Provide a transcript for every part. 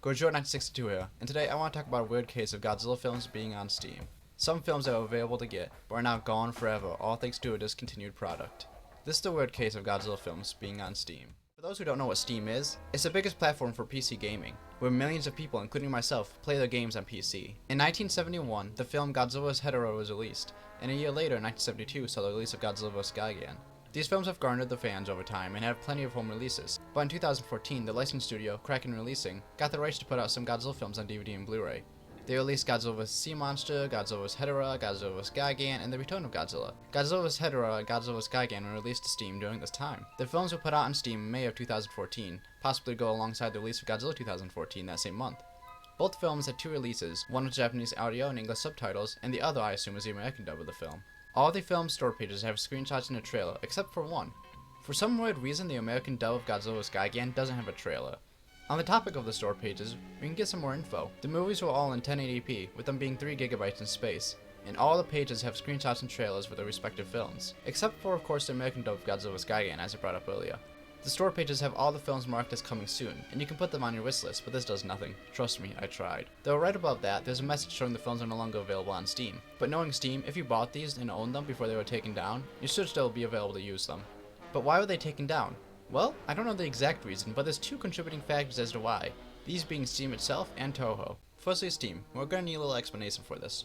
Godzilla 1962 here, and today I want to talk about a weird case of Godzilla films being on Steam. Some films that were available to get, but are now gone forever, all thanks to a discontinued product. This is the weird case of Godzilla films being on Steam. For those who don't know what Steam is, it's the biggest platform for PC gaming, where millions of people, including myself, play their games on PC. In 1971, the film Godzilla vs. Hedorah was released, and a year later, 1972, saw the release of Godzilla vs. Gigan. These films have garnered the fans over time and have plenty of home releases, but in 2014, the licensed studio, Kraken Releasing, got the rights to put out some Godzilla films on DVD and Blu-ray. They released Godzilla vs. Sea Monster, Godzilla vs. Hedorah, Godzilla vs. Gigan, and The Return of Godzilla. Godzilla vs. Hedorah and Godzilla vs. Gigan were released to Steam during this time. The films were put out on Steam in May of 2014, possibly to go alongside the release of Godzilla 2014 that same month. Both films had two releases, one with Japanese audio and English subtitles, and the other I assume was the American dub of the film. All the film's store pages have screenshots in the trailer, except for one. For some weird reason, the American dub of Godzilla vs. Gigan doesn't have a trailer. On the topic of the store pages, we can get some more info. The movies were all in 1080p, with them being 3 GB in space, and all the pages have screenshots and trailers for their respective films, except for of course the American dub of Godzilla vs. Gigan, as I brought up earlier. The store pages have all the films marked as coming soon, and you can put them on your wish list, but this does nothing. Trust me, I tried. Though right above that, there's a message showing the films are no longer available on Steam. But knowing Steam, if you bought these and owned them before they were taken down, you should still be available to use them. But why were they taken down? Well, I don't know the exact reason, but there's two contributing factors as to why, these being Steam itself and Toho. Firstly, Steam. We're going to need a little explanation for this.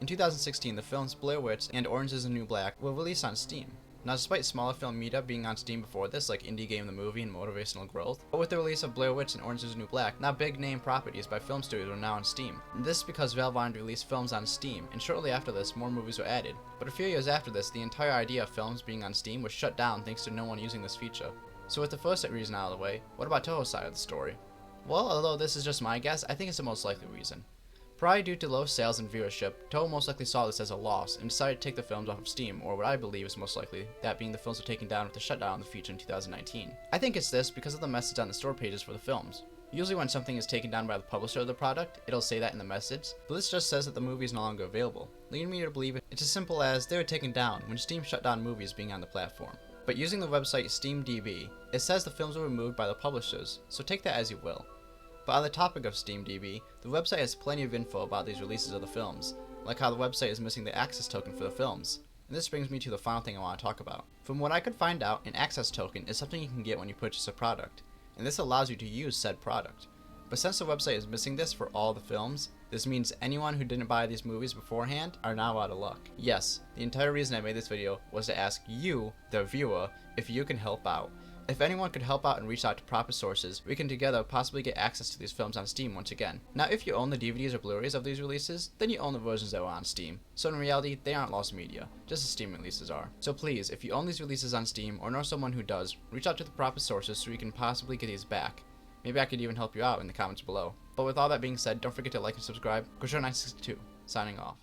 In 2016, the films Blair Witch and Orange is the New Black were released on Steam. Now, despite smaller film media being on Steam before this, like Indie Game the Movie and Motivational Growth, but with the release of Blair Witch and Orange is the New Black, now big name properties by film studios are now on Steam. And this is because Valve wanted to release films on Steam, and shortly after this, more movies were added. But a few years after this, the entire idea of films being on Steam was shut down thanks to no one using this feature. So with the first reason out of the way, what about Toho's side of the story? Well, although this is just my guess, I think it's the most likely reason. Probably due to low sales and viewership, Toho most likely saw this as a loss and decided to take the films off of Steam, or what I believe is most likely, that being the films were taken down with the shutdown of the feature in 2019. I think it's this because of the message on the store pages for the films. Usually when something is taken down by the publisher of the product, it'll say that in the message, but this just says that the movie is no longer available, leading me to believe it's as simple as they were taken down when Steam shut down movies being on the platform. But using the website SteamDB, it says the films were removed by the publishers, so take that as you will. But on the topic of SteamDB, the website has plenty of info about these releases of the films, like how the website is missing the access token for the films. And this brings me to the final thing I want to talk about. From what I could find out, an access token is something you can get when you purchase a product, and this allows you to use said product. But since the website is missing this for all the films, this means anyone who didn't buy these movies beforehand are now out of luck. Yes, the entire reason I made this video was to ask you, the viewer, if you can help out. If anyone could help out and reach out to proper sources, we can together possibly get access to these films on Steam once again. Now if you own the DVDs or Blu-rays of these releases, then you own the versions that were on Steam. So in reality, they aren't lost media, just as Steam releases are. So please, if you own these releases on Steam or know someone who does, reach out to the proper sources so we can possibly get these back. Maybe I could even help you out in the comments below. But with all that being said, don't forget to like and subscribe. Godzilla 1962, signing off.